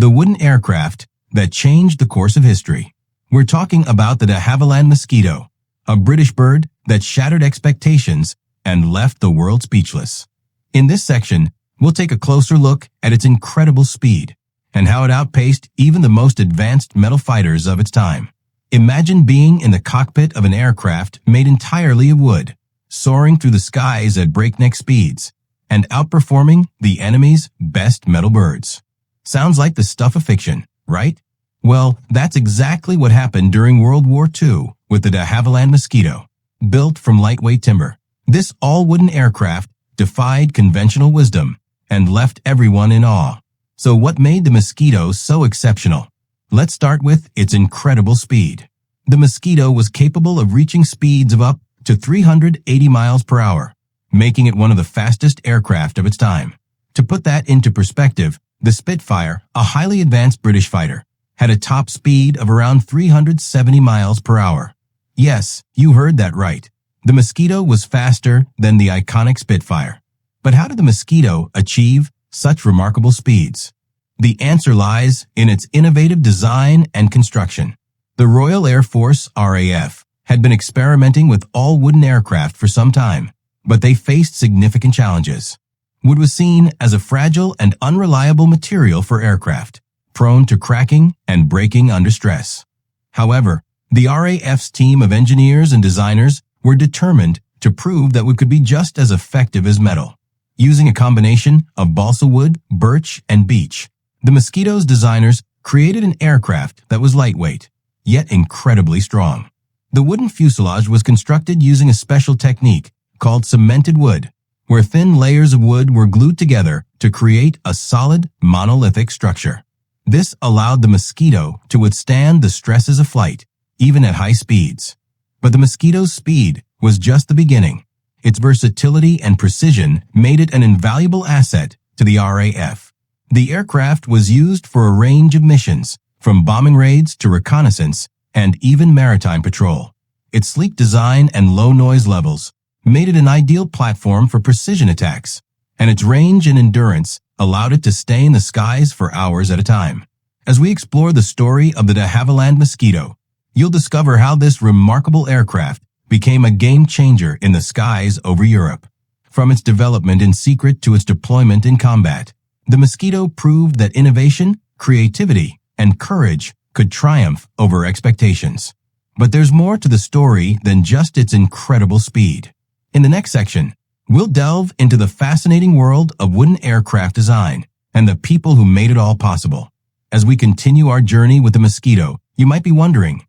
the wooden aircraft that changed the course of history. We're talking about the Havilland Mosquito, a British bird that shattered expectations and left the world speechless. In this section, we'll take a closer look at its incredible speed and how it outpaced even the most advanced metal fighters of its time. Imagine being in the cockpit of an aircraft made entirely of wood, soaring through the skies at breakneck speeds, and outperforming the enemy's best metal birds. Sounds like the stuff of fiction, right? Well, that's exactly what happened during World War II with the Havilland Mosquito. Built from lightweight timber, this all-wooden aircraft defied conventional wisdom and left everyone in awe. So what made the Mosquito so exceptional? Let's start with its incredible speed. The Mosquito was capable of reaching speeds of up to 380 miles per hour, making it one of the fastest aircraft of its time. To put that into perspective, the Spitfire, a highly advanced British fighter, had a top speed of around 370 miles per hour. Yes, you heard that right. The Mosquito was faster than the iconic Spitfire. But how did the Mosquito achieve such remarkable speeds? The answer lies in its innovative design and construction. The Royal Air Force, RAF, had been experimenting with all-wooden aircraft for some time, but they faced significant challenges. Wood was seen as a fragile and unreliable material for aircraft, prone to cracking and breaking under stress. However, the RAF's team of engineers and designers were determined to prove that wood could be just as effective as metal. Using a combination of balsa wood, birch, and beech, the Mosquito's designers created an aircraft that was lightweight, yet incredibly strong. The wooden fuselage was constructed using a special technique called cemented wood, where thin layers of wood were glued together to create a solid, monolithic structure. This allowed the Mosquito to withstand the stresses of flight, even at high speeds. But the Mosquito's speed was just the beginning. Its versatility and precision made it an invaluable asset to the RAF. The aircraft was used for a range of missions, from bombing raids to reconnaissance and even maritime patrol. Its sleek design and low noise levels made it an ideal platform for precision attacks, and its range and endurance allowed it to stay in the skies for hours at a time. As we explore the story of the Havilland Mosquito, you'll discover how this remarkable aircraft became a game-changer in the skies over Europe. From its development in secret to its deployment in combat, the Mosquito proved that innovation, creativity, and courage could triumph over expectations. But there's more to the story than just its incredible speed. In the next section, we'll delve into the fascinating world of wooden aircraft design and the people who made it all possible. As we continue our journey with the Mosquito, you might be wondering,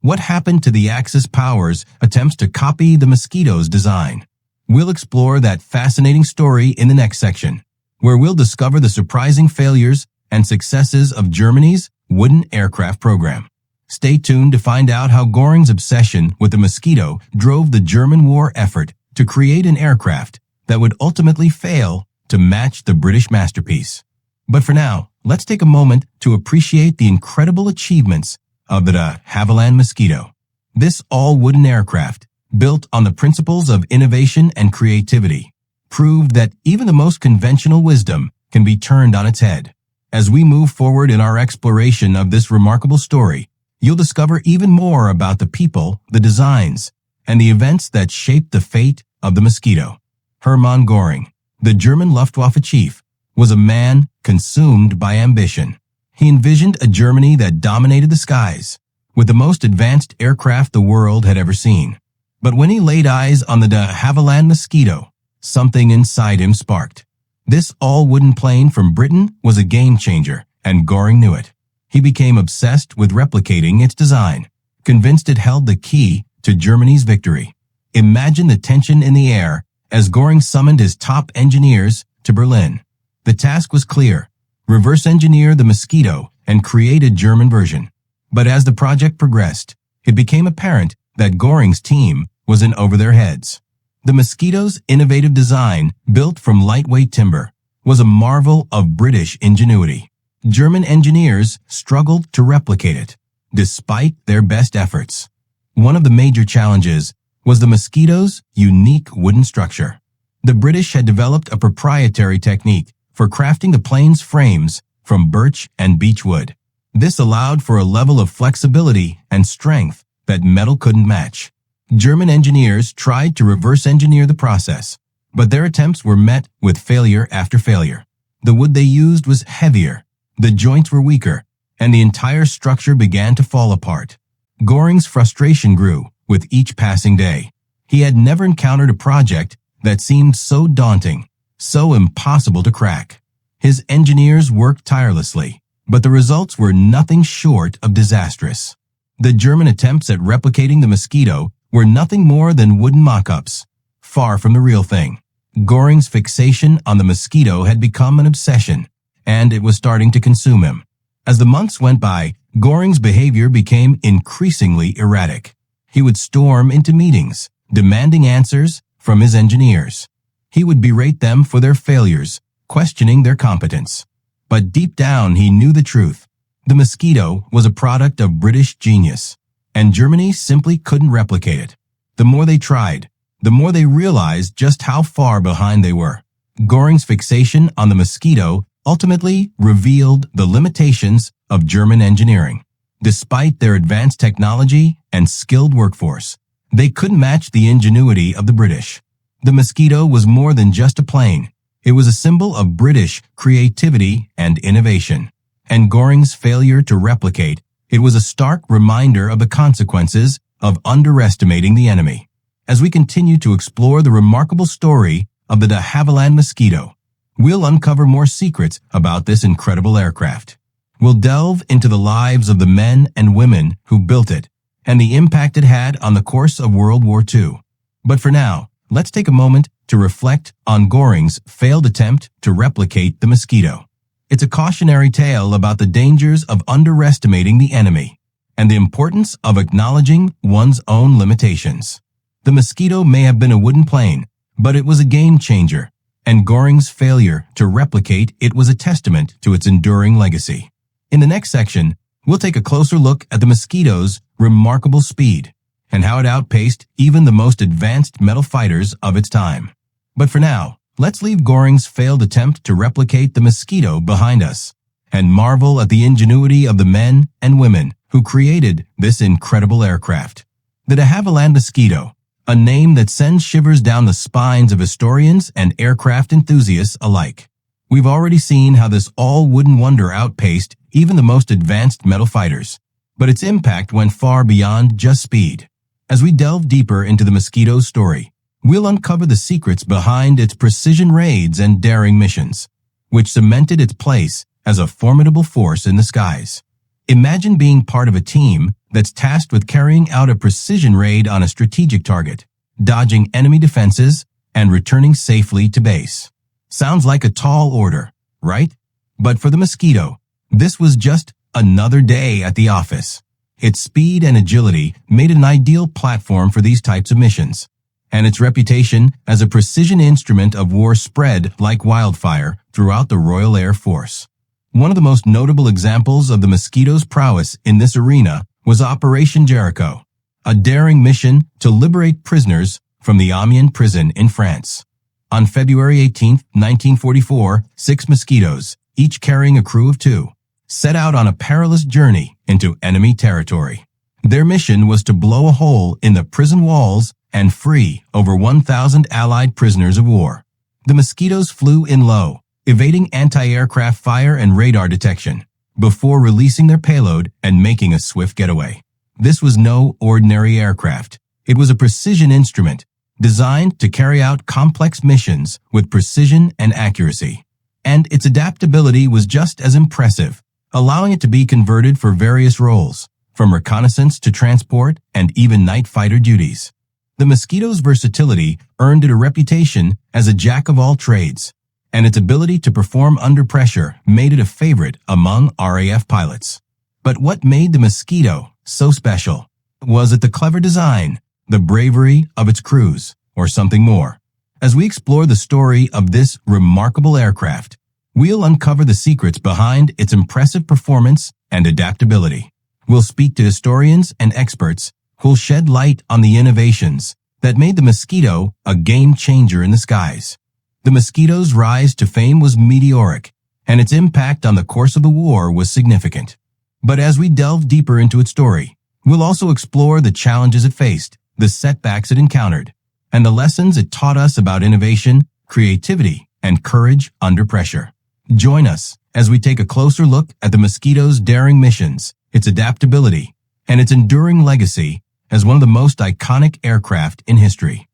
what happened to the Axis powers' attempts to copy the Mosquito's design? We'll explore that fascinating story in the next section, where we'll discover the surprising failures and successes of Germany's wooden aircraft program. Stay tuned to find out how Göring's obsession with the Mosquito drove the German war effort to create an aircraft that would ultimately fail to match the British masterpiece. But for now, let's take a moment to appreciate the incredible achievements of the Havilland Mosquito. This all-wooden aircraft, built on the principles of innovation and creativity, proved that even the most conventional wisdom can be turned on its head. As we move forward in our exploration of this remarkable story, you'll discover even more about the people, the designs, and the events that shaped the fate of the Mosquito. Hermann Göring, the German Luftwaffe chief, was a man consumed by ambition. He envisioned a Germany that dominated the skies, with the most advanced aircraft the world had ever seen. But when he laid eyes on the Havilland Mosquito, something inside him sparked. This all-wooden plane from Britain was a game-changer, and Göring knew it. He became obsessed with replicating its design, convinced it held the key to Germany's victory. Imagine the tension in the air as Göring summoned his top engineers to Berlin. The task was clear: reverse engineer the Mosquito and create a German version. But as the project progressed, it became apparent that Göring's team was in over their heads. The Mosquito's innovative design, built from lightweight timber, was a marvel of British ingenuity. German engineers struggled to replicate it, despite their best efforts. One of the major challenges was the Mosquito's unique wooden structure. The British had developed a proprietary technique for crafting the plane's frames from birch and beech wood. This allowed for a level of flexibility and strength that metal couldn't match. German engineers tried to reverse engineer the process, but their attempts were met with failure after failure. The wood they used was heavier, the joints were weaker, and the entire structure began to fall apart. Göring's frustration grew with each passing day. He had never encountered a project that seemed so daunting, so impossible to crack. His engineers worked tirelessly, but the results were nothing short of disastrous. The German attempts at replicating the Mosquito were nothing more than wooden mock-ups, far from the real thing. Göring's fixation on the Mosquito had become an obsession, and it was starting to consume him. As the months went by, Göring's behavior became increasingly erratic. He would storm into meetings, demanding answers from his engineers. He would berate them for their failures, questioning their competence. But deep down, he knew the truth. The Mosquito was a product of British genius, and Germany simply couldn't replicate it. The more they tried, the more they realized just how far behind they were. Göring's fixation on the Mosquito ultimately revealed the limitations of German engineering. Despite their advanced technology and skilled workforce, they couldn't match the ingenuity of the British. The Mosquito was more than just a plane. It was a symbol of British creativity and innovation. And Göring's failure to replicate it was a stark reminder of the consequences of underestimating the enemy. As we continue to explore the remarkable story of the de Havilland Mosquito, we'll uncover more secrets about this incredible aircraft. We'll delve into the lives of the men and women who built it and the impact it had on the course of World War II. But for now, let's take a moment to reflect on Göring's failed attempt to replicate the Mosquito. It's a cautionary tale about the dangers of underestimating the enemy and the importance of acknowledging one's own limitations. The Mosquito may have been a wooden plane, but it was a game changer, and Göring's failure to replicate it was a testament to its enduring legacy. In the next section, we'll take a closer look at the Mosquito's remarkable speed and how it outpaced even the most advanced metal fighters of its time. But for now, let's leave Göring's failed attempt to replicate the Mosquito behind us and marvel at the ingenuity of the men and women who created this incredible aircraft. The de Havilland Mosquito, a name that sends shivers down the spines of historians and aircraft enthusiasts alike. We've already seen how this all-wooden wonder outpaced even the most advanced metal fighters, but its impact went far beyond just speed. As we delve deeper into the Mosquito's story, we'll uncover the secrets behind its precision raids and daring missions, which cemented its place as a formidable force in the skies. Imagine being part of a team that's tasked with carrying out a precision raid on a strategic target, dodging enemy defenses, and returning safely to base. Sounds like a tall order, right? But for the Mosquito, this was just another day at the office. Its speed and agility made it an ideal platform for these types of missions, and its reputation as a precision instrument of war spread like wildfire throughout the Royal Air Force. One of the most notable examples of the Mosquito's prowess in this arena was Operation Jericho, a daring mission to liberate prisoners from the Amiens prison in France. On February 18, 1944, 6 Mosquitoes, each carrying a crew of 2, set out on a perilous journey into enemy territory. Their mission was to blow a hole in the prison walls and free over 1,000 Allied prisoners of war. The Mosquitoes flew in low, evading anti-aircraft fire and radar detection, before releasing their payload and making a swift getaway. This was no ordinary aircraft. It was a precision instrument designed to carry out complex missions with precision and accuracy. And its adaptability was just as impressive, allowing it to be converted for various roles, from reconnaissance to transport and even night fighter duties. The Mosquito's versatility earned it a reputation as a jack of all trades, and its ability to perform under pressure made it a favorite among RAF pilots. But what made the Mosquito so special? Was it the clever design, the bravery of its crews, or something more? As we explore the story of this remarkable aircraft, we'll uncover the secrets behind its impressive performance and adaptability. We'll speak to historians and experts who'll shed light on the innovations that made the Mosquito a game changer in the skies. The Mosquito's rise to fame was meteoric, and its impact on the course of the war was significant. But as we delve deeper into its story, we'll also explore the challenges it faced, the setbacks it encountered, and the lessons it taught us about innovation, creativity, and courage under pressure. Join us as we take a closer look at the Mosquito's daring missions, its adaptability, and its enduring legacy as one of the most iconic aircraft in history.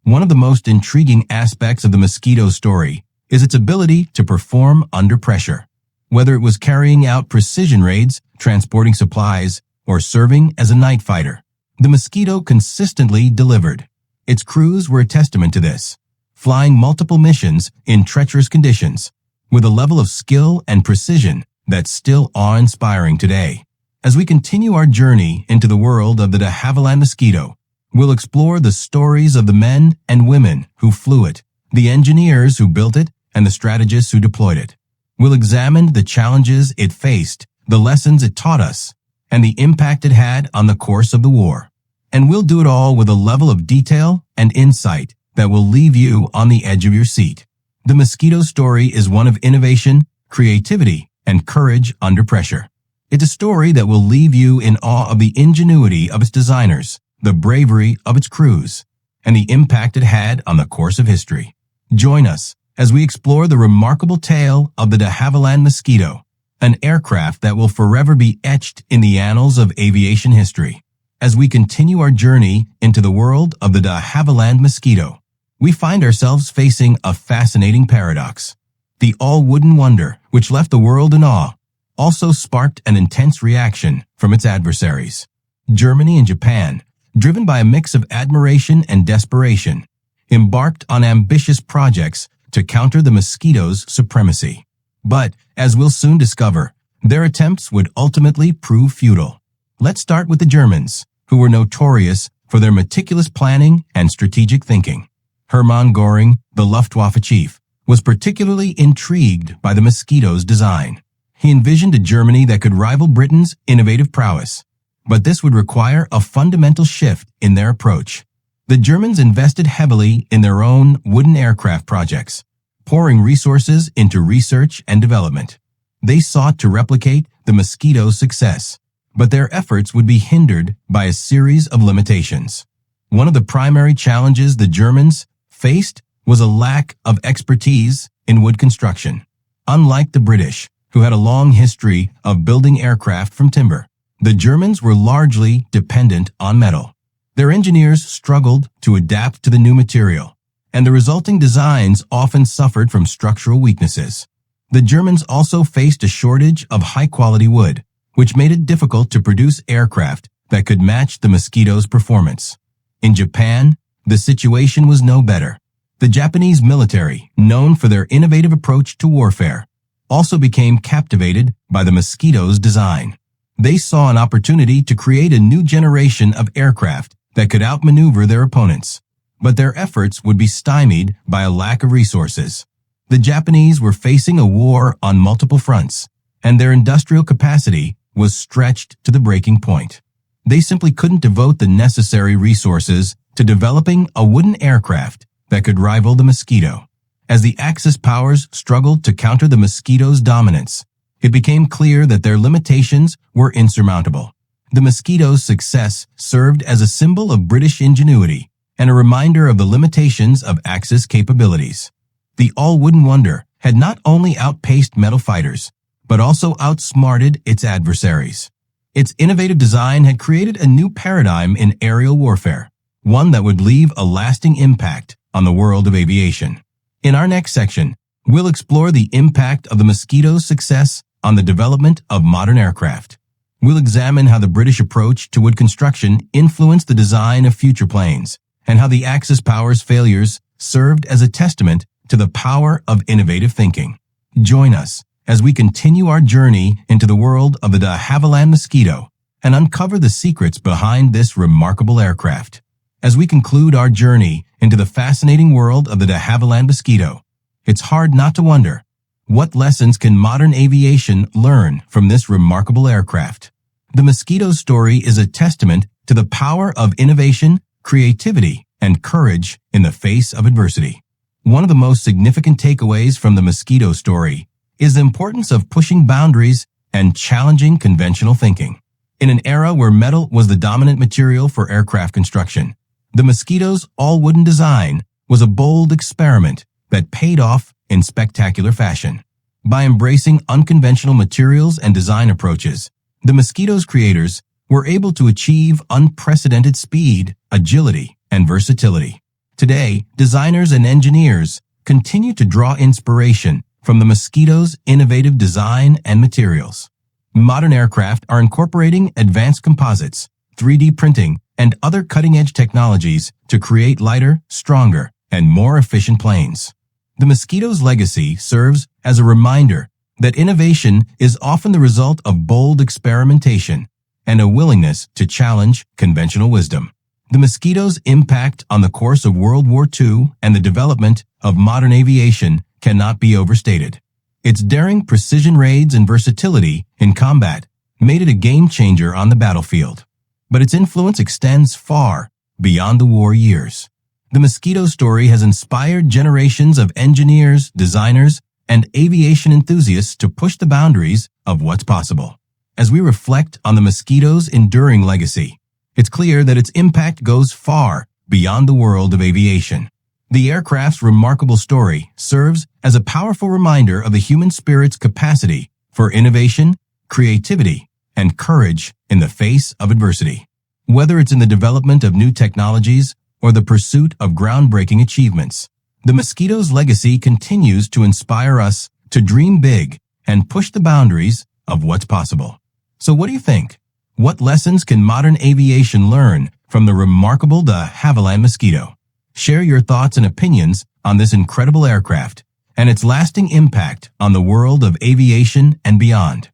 One of the most intriguing aspects of the Mosquito story is its ability to perform under pressure. Whether it was carrying out precision raids, transporting supplies, or serving as a night fighter, the Mosquito consistently delivered. Its crews were a testament to this, flying multiple missions in treacherous conditions with a level of skill and precision that's still awe-inspiring today. As we continue our journey into the world of the de Havilland Mosquito, we'll explore the stories of the men and women who flew it, the engineers who built it, and the strategists who deployed it. We'll examine the challenges it faced, the lessons it taught us, and the impact it had on the course of the war. And we'll do it all with a level of detail and insight that will leave you on the edge of your seat. The Mosquito story is one of innovation, creativity, and courage under pressure. It's a story that will leave you in awe of the ingenuity of its designers, the bravery of its crews, and the impact it had on the course of history. Join us as we explore the remarkable tale of the de Havilland Mosquito, an aircraft that will forever be etched in the annals of aviation history. As we continue our journey into the world of the de Havilland Mosquito, we find ourselves facing a fascinating paradox. The all-wooden wonder, which left the world in awe, also sparked an intense reaction from its adversaries. Germany and Japan, driven by a mix of admiration and desperation, embarked on ambitious projects to counter the Mosquito's supremacy. But, as we'll soon discover, their attempts would ultimately prove futile. Let's start with the Germans, who were notorious for their meticulous planning and strategic thinking. Hermann Göring, the Luftwaffe chief, was particularly intrigued by the Mosquito's design. He envisioned a Germany that could rival Britain's innovative prowess, but this would require a fundamental shift in their approach. The Germans invested heavily in their own wooden aircraft projects, pouring resources into research and development. They sought to replicate the Mosquito's success, but their efforts would be hindered by a series of limitations. One of the primary challenges the Germans faced was a lack of expertise in wood construction. Unlike the British, who had a long history of building aircraft from timber, the Germans were largely dependent on metal. Their engineers struggled to adapt to the new material, and the resulting designs often suffered from structural weaknesses. The Germans also faced a shortage of high-quality wood, which made it difficult to produce aircraft that could match the Mosquito's performance. In Japan, the situation was no better. The Japanese military, known for their innovative approach to warfare, also became captivated by the Mosquito's design. They saw an opportunity to create a new generation of aircraft that could outmaneuver their opponents, but their efforts would be stymied by a lack of resources. The Japanese were facing a war on multiple fronts, and their industrial capacity was stretched to the breaking point. They simply couldn't devote the necessary resources to developing a wooden aircraft that could rival the Mosquito. As the Axis powers struggled to counter the Mosquito's dominance, it became clear that their limitations were insurmountable. The Mosquito's success served as a symbol of British ingenuity and a reminder of the limitations of Axis capabilities. The all-wooden wonder had not only outpaced metal fighters, but also outsmarted its adversaries. Its innovative design had created a new paradigm in aerial warfare, one that would leave a lasting impact on the world of aviation. In our next section, we'll explore the impact of the Mosquito's success on the development of modern aircraft. We'll examine how the British approach to wood construction influenced the design of future planes, and how the Axis powers' failures served as a testament to the power of innovative thinking. Join us as we continue our journey into the world of the de Havilland Mosquito and uncover the secrets behind this remarkable aircraft. As we conclude our journey into the fascinating world of the de Havilland Mosquito, it's hard not to wonder, what lessons can modern aviation learn from this remarkable aircraft? The Mosquito's story is a testament to the power of innovation, creativity, and courage in the face of adversity. One of the most significant takeaways from the Mosquito story is the importance of pushing boundaries and challenging conventional thinking. In an era where metal was the dominant material for aircraft construction, the Mosquito's all-wooden design was a bold experiment that paid off in spectacular fashion. By embracing unconventional materials and design approaches, the Mosquito's creators were able to achieve unprecedented speed, agility, and versatility. Today, designers and engineers continue to draw inspiration from the Mosquito's innovative design and materials. Modern aircraft are incorporating advanced composites, 3D printing, and other cutting-edge technologies to create lighter, stronger, and more efficient planes. The Mosquito's legacy serves as a reminder that innovation is often the result of bold experimentation and a willingness to challenge conventional wisdom. The Mosquito's impact on the course of World War II and the development of modern aviation cannot be overstated. Its daring precision raids and versatility in combat made it a game-changer on the battlefield. But its influence extends far beyond the war years. The Mosquito story has inspired generations of engineers, designers, and aviation enthusiasts to push the boundaries of what's possible. As we reflect on the Mosquito's enduring legacy, it's clear that its impact goes far beyond the world of aviation. The aircraft's remarkable story serves as a powerful reminder of the human spirit's capacity for innovation, creativity, and courage in the face of adversity. Whether it's in the development of new technologies or the pursuit of groundbreaking achievements, the Mosquito's legacy continues to inspire us to dream big and push the boundaries of what's possible. So what do you think? What lessons can modern aviation learn from the remarkable de Havilland Mosquito? Share your thoughts and opinions on this incredible aircraft and its lasting impact on the world of aviation and beyond.